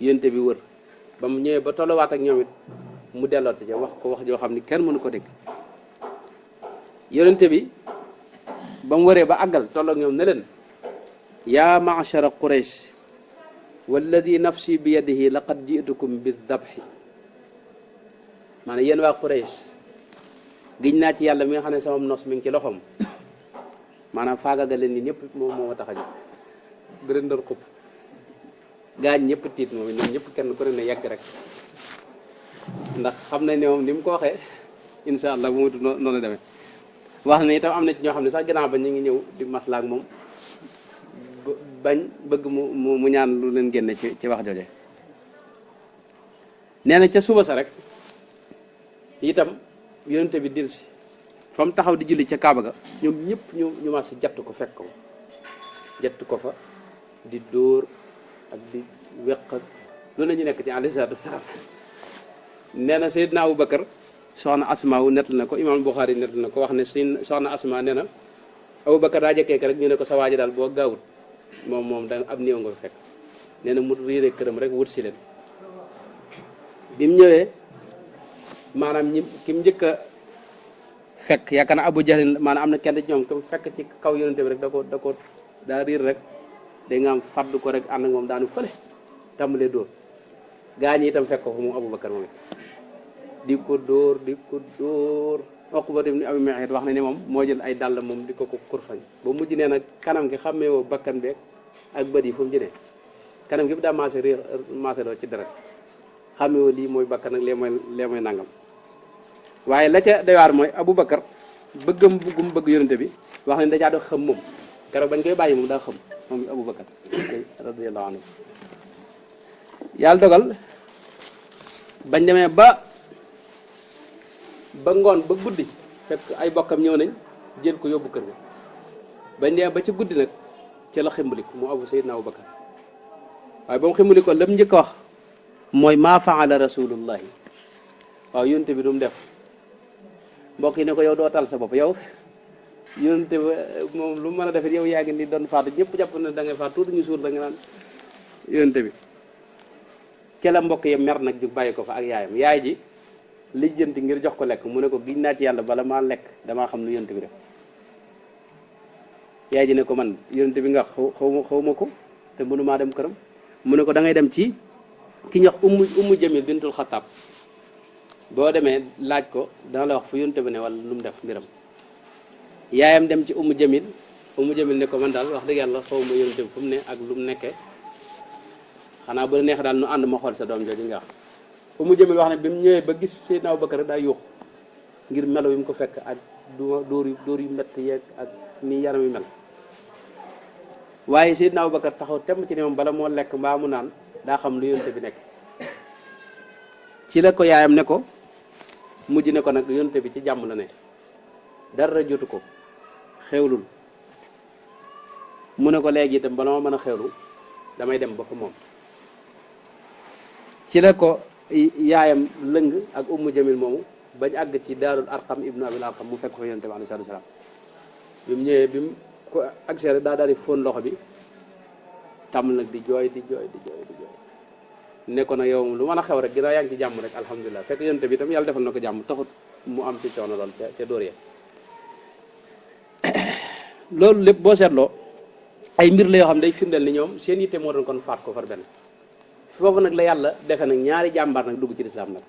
yonente bi wër ba mu ñëwee ba tolluwaat ak ñoom it mu dellooti ca wax ko wax joo xam ni kenn mënu ko dégg yonente bi ba mu wëree ba àggal tolloog ñoom ne leen yaa ma'shara Quraysh walladi nafsi bi yadihi laqad ji'tukum bi dabhi maanaam yéen waa Quraysh giñ naa ci yàlla mi nga xam ne sama nos mi ngi ci loxoom maanaam faagagal leen ni ñëpp moom moo ma tax a jóg da leen doon xupp gaañ ñëpp tiit moom ñoom ñëpp kenn ku ne yegg rek ndax xam nañ ne moom ni mu ko waxee incha allah bu mu tudd noonu la demee wax na itam am na ci ñoo xam ne sax gannaaw ba ñu ngi ñëw di maslaak moom bañ bëgg mu ñaan lu leen génne ci wax jooje nee na ca suba sa rek itam yonente bi dil si fa mu taxaw di julli ca Kaaba ga ñoom ñëpp ñu mas jatt ko fekk ko jatt ko fa di dóor ak di weq ak lu ne ñu nekk ci alayhi salaatu wasalaam nee na Seydina Aboubacar soxna Asma wu nettal na ko imaam Buxaari nettal na ko wax ne soxna Asma nee na Aboubacar daa jëkkee rek ñu ne ko sa waaji daal boo gaawut moom da ab néew nga fekk nee na mu riire këram rek wut si leen bi mu ñëwee maanaam ki mu njëkk a fekk yaakaar na Abu Jahlin maanaam am na kenn ci ñoom comme fekk ci kaw yonente bi rek daa riir rek da nga am faddu ko rek ànd ak moom daanu fële tàmbalee dóor gaa ñi itam fekk ko fa moom Aboubacar moom di ko dóor Uqba ibn Abi Mu'ayt wax na ne moom moo jël ay dàll moom di ko kurfañ ba mujj nee nag kanam gi xàmmee woo bakkan beeg ak bët yi fu mu jëlee kanam gi bi daa maase réer maase loo ci deret xàmmee woo lii mooy bakkan ak lee mooy nangam waaye la ca doy waar mooy Aboubacar bëggam gum bëgg yonente bi wax ne dajaa doon xam moom keroog bañ koy bàyyi moom daa xam moom Aboubacar radiyallahu anhu yàlla dogal bañ demee ba ngoon ba guddi fekk ay bokkam ñëw nañ jël ko yóbbu kër ga bañ demee ba ci guddi nag ca la ximbaliku mu Seydina Aboubacar waaye ba mu ximbali ko lam njëkk a wax mooy maa faala rasulullahi waaw yonente bi du mu def mbokk yi ne ko yow doo tal sa bopp yow yonente bi moom lu mën a defit yow yaa ngi ni doon faatu ñëpp jàpp na da ngay faatu tuuti ñu suur da nga naan yonente bi ca la mbokk yi mer nag ju bàyyi ko fa ak yaayam yaay ji lijjanti ngir jox ko lekk mu ne ko giñ naa ci yàlla bala maa lekk damaa xam lu yonente bi def yaay ji ne ko man yonente bi nga xaw ma ko te mënumaa dem këram mu ne ko da ngay dem ci ki ñu wax ummu jamil bintul xataab boo demee laaj ko dana la wax fu yonente bi ne wala lu mu def mbiram yaayam dem ci ummu jamil ne ko man daal wax dëgg yàlla xaw ma yonente bi fu mu ne ak lu mu nekkee xanaa bu la neexee daal nu ànd ma xool sa doom jooju nga wax ummu jamil wax ne bi mu ñëwee ba gis Seydina Aboubacar rek daa yuux ngir melo yi mu ko fekk ak dóor yu métti yeeg ak ni yaram yi mel waaye Seydina Aboubacar taxaw temm ci ne moom bala moo lekk mbaa mu naan daa xam lu yonente bi nekk ci la ko yaayam ne ko mujj ne ko nag yonente bi ci jàmm la ne dara jotu ko xewlul mu ne ko léegi itam bala ma mën a xewlu damay dem ba fa moom ci la ko yaayam lëng ak ummu jamil moomu bañ àgg ci daarul arqam ibnu abil arqam mu fekk fa yonente bi alayhi salaatu salaam bi mu ñëwee bi mu ko accès rek daa daal di fóon loxo bi tàmm nag di jooy ne ko nag yow lu mën a xew rek ginnaaw yaa ngi ci jàmm rek alhamdulilah fekk yonente bi itam yàlla defal na ko jàmm taxut mu am ci coono lool ca dóor ya loolu lépp boo seetloo ay mbir la yoo xam day firndeel ni ñoom seen yitte moo doon kon faat ko far benn foofu nag la yàlla defe nag ñaari jàmbaar nag dugg ci lislaam nag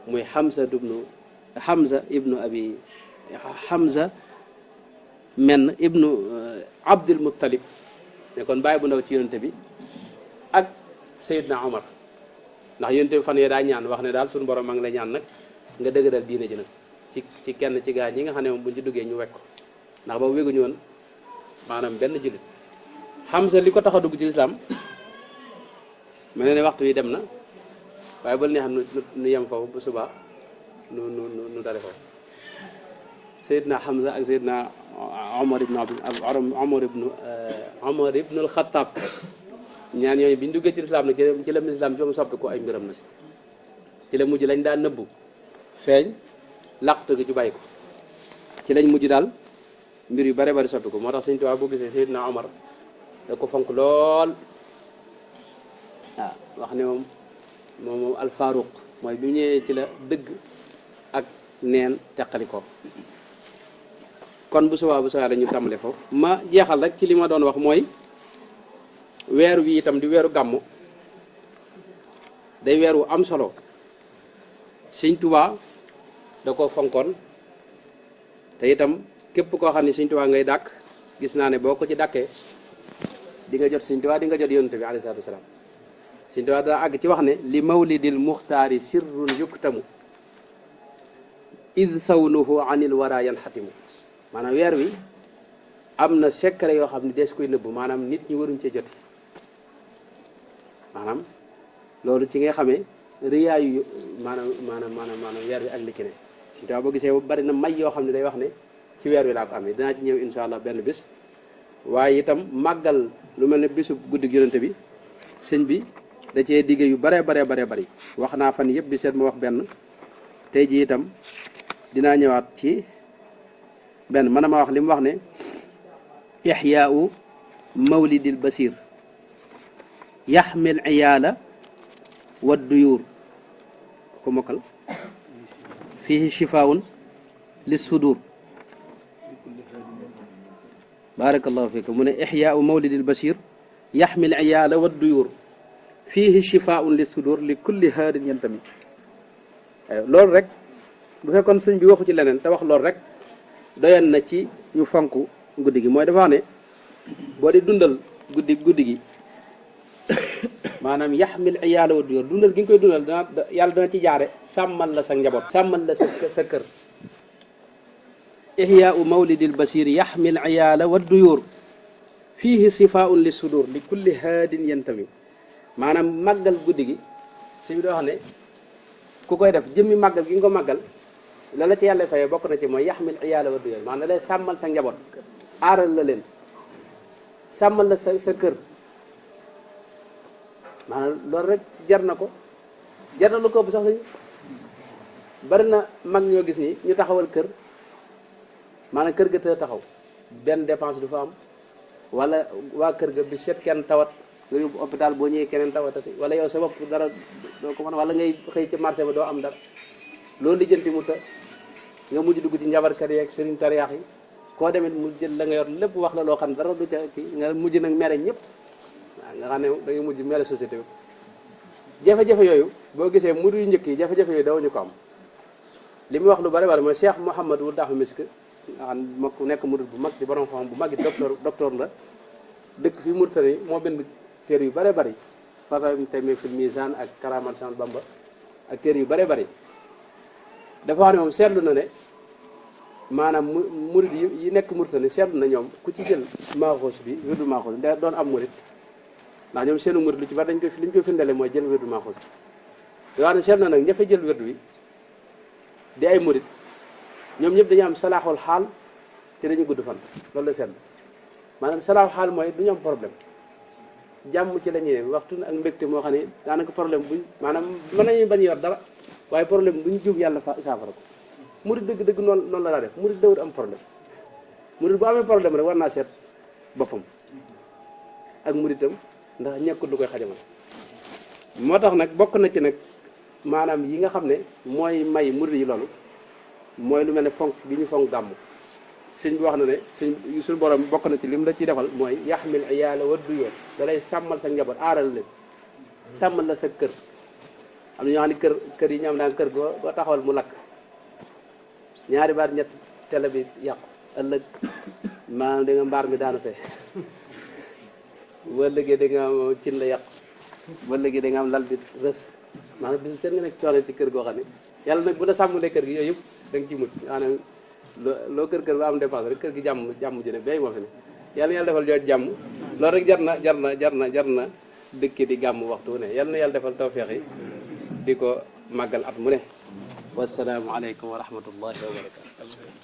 muy Hamza menn ibnu Abdul Muttalib ne kon bàyyi bu ndaw ci yonente bi ak Seydina Omar ndax yonente bi fan yee daa ñaan wax ne daal suñu borom maa ngi lay ñaan nag nga dëgëral diine ji nag ci kenn ci gaa ñi nga xam ne moom buñ ci duggee ñu wekk ko ndax boobu wéguñu woon maanaam benn jullit Hamza li ko tax a dugg ci lislaam mel ne waxtu yi dem na waaye bal neex nu yem foofu bu subaa nu dale foofu Seydina Hamza ak Seydina Omar ibnu al-Khattab ñaan yooyu bi ñu duggee ci lislaam nag ci la lislaam ci soppi ko ay mbiram nag ci la mujj lañ daan nëbbu feeñ làqtu gi ci bàyyi ko ci lañ mujj daal mbir yu bare bari soppi ko moo tax Sëñ Tuubaa boo gisee Seydina Omar da ko fonk lool waaw wax ne moom alfaaruq mooy bi ñëwee ci la dëgg ak neen teqali ko kon bu subaa dañu tàmbale foofu ma jeexal rek ci li ma doon wax mooy weer wi itam di weeru gàmmu day weer wu am solo Sëñ Tuubaa da ko fonkoon te itam képp koo xam ne Sëñ Tuubaa ngay dàkk gis naa ne boo ko ci dàkkee di nga jot Sëñ Tuubaa di nga jot yonent bi alayhi salaatu wasalaam. Sëñ Tuubaa daa àgg ci wax ne li mawlidil muxtaari sirrun yuktamu id sawnuhu anil wara yanxatimu. maanaam weer wi am na secret yoo xam ne des koy nëbb maanaam nit ñi waruñ cee joti maanaam loolu ci nga xamee rëyaayu maanaam weer wi ak li ci ne. Sëñ Tuubaa boo gisee bari na may yoo xam ne day wax ne ci weer wi laa ko amee dinaa ci ñëw insha allah benn bis. waaye itam màggal lu mel ne bisu guddi yonent bi sëñ bi da cee digge yu bare bari wax naa fan yëpp bi seet ma wax benn tey ji itam dinaa ñëwaat ci benn mën ma wax li mu wax ne ixyaau mawlidil basir yaxmil iyaala wa duyuur ko mokkal fihi shifaun lis sudur barakallahu fiikum mu ne ixyaau mawlidil basir yaxmil iyaala wa duyuur fiihi shifaun li sudur li kulli haadin yantami. loolu rek bu fekkoon sëñ bi waxu ci leneen te wax loolu rek doyan na ci ñu fonk guddi gi. mooy dafa wax ne boo di dundal guddi gi maanaam yaxmil iyaala wa duyuur dundal gi nga koy dundal yàlla dana ci jaare sàmmal la sa njaboot sàmmal la sa kër. ihyaau mawlidil basir yaxmil iyaala wa duyuur fiihi shifaun li sudur li kulli haadin yantami. maanaam màggal guddi gi si bi doo xam ne ku koy def jëmmi màggal gi nga ko màggal la la ci yàlla fayee bokk na ci mooy yaxmil iyaala wa duyuur maanaam da lay sàmmal sa njaboot aaral la leen sàmmal la sa kër. maanaam loolu rek jar na ko jar na lu ko bu sax sañ bari na mag ñoo gis ni ñu taxawal kër maanaam kër ga te taxaw benn dépense du fa am wala waa kër ga bi seet kenn tawat nga yóbbu hôpital boo ñëwee keneen tawatati wala yow sa bopp dara doo ko mën wala ngay xëy ci marché ba doo am dara loolu lijjanti mu ta nga mujj dugg ci njabarkat yi ak sëriñ tariyaax yi koo demit mu jël la nga yor lépp wax la loo xam ne dara du ca kii nga mujj nag mere ñëpp waaw nga xam ne da ngay mujj mere société bi. jafe-jafe yooyu boo gisee murid yu njëkk yi jafe-jafe yooyu dawuñu ko am li mu wax lu bari mooy Cheikh Mouhamadou Dafa Misk nga xam ne ku nekk murid bu mag di borom xam bu mag it docteur la dëkk fi Mauritanie moo bind téere yu bari façon tamit fil misaan ak Karamat Cheikh Bamba ak téere yu bari dafa wax ne moom seetlu na ne maanaam murid yi nekk Mauritanie seetlu na ñoom ku ci jël maaxoos bi wirdu maaxoos da doon am murid ndax ñoom seenu murid lu ci bari li ñu koy findale mooy jël wirdu maaxoos bi yoo xam ne seetlu na nag ña fa jël wirdu wi di ay murid ñoom ñëpp dañu am salaaxul xaal te dañu gudd fan loolu la seetlu maanaam salaaxul xaal mooy du ñu am problème jàmm ci la ñuy waxtu ak mbégte moo xam ne daanaka problème buñ maanaam mën nañu bañ yor dara waaye problème buñ jub yàlla saafara ko murid dëgg noonu la daa def murid dawut am problème murid bu amee problème rek war naa seet boppam ak muritam ndax ñekkul lu koy xajamal. moo tax nag bokk na ci nag maanaam yi nga xam ne mooy may murid yi loolu mooy lu mel ne fonk gi ñu fonk gàmmu sëñ bi wax na ne suñu borom bokk na ci lim la ciy defal mooy yaxmil iyaala wa duyuur da lay sàmmal sa njaboot aaral leen sàmmal la sa kër. am na ñoo xam ne kër yi ñu am daan kër goo taxawal mu lakk ñaari baat ñett télé bi yàqu ëllëg maanaam da nga mbaar mi daanu fee ba léegi da nga am cin la yàqu ba léegi da nga am lal bi rës maanaam bisu seen nga nekk coono ci kër goo xam ne yàlla nag bu la sàmmalee kër gi yooyu yëpp da nga ci mucc maanaam loo kër ba am dépense rek kër gi jàmm ji ne bay moo fi ne yàlla defal jooj jàmm loolu rek jar na dëkk di gàmm waxtu ne yàlla na yàlla defal tawfeex yi di ko màggal at mu ne wasalaamu aleykum wa rahmatullahi wa barakatu